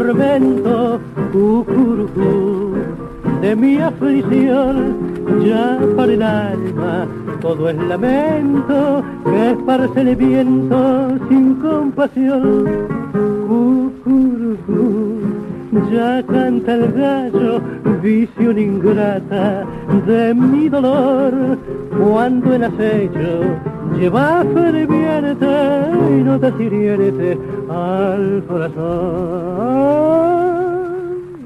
tormento, cucurucú, de mi aflicción, ya para el alma todo es lamento, que esparce el viento sin compasión. Cucurucú, ya canta el gallo, visión ingrata de mi dolor, cuando el acecho lleva ferviente y no te sirviente al corazón.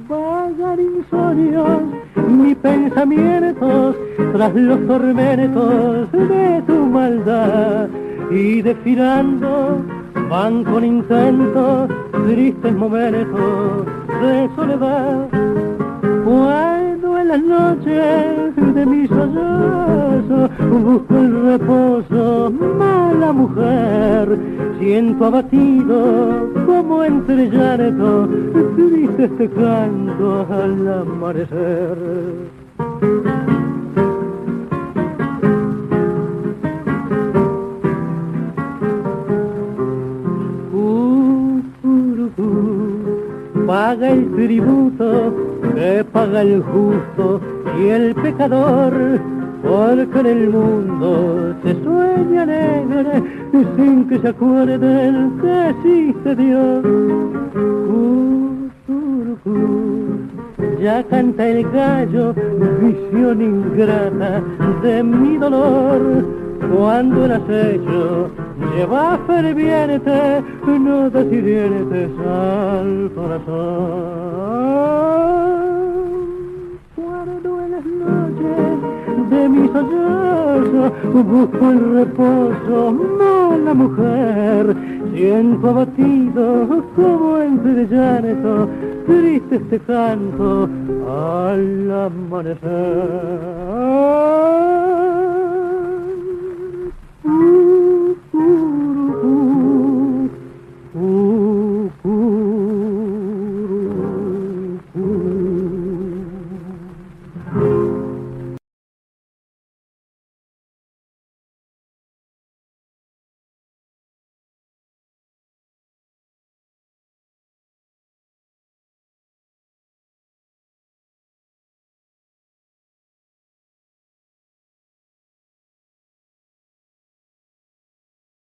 Vagan insomnios mis pensamientos tras los tormentos de tu maldad, y desfilando van con intentos tristes momentos de soledad. Cuando en las noches de mi sollozo busco el reposo, mala mujer, siento abatido como entre llanto, triste este canto al amanecer. Paga el tributo que paga el justo y el pecador, porque en el mundo se sueña alegre sin que se acuerden que existe Dios. Ya canta el gallo, visión ingrata de mi dolor, cuando el acecho lleva ferviente, no te sirvientes al corazón. Cuando en las noches de mi sollozo busco el reposo, mala mujer, siento abatido como entre llanto, triste este canto al amanecer.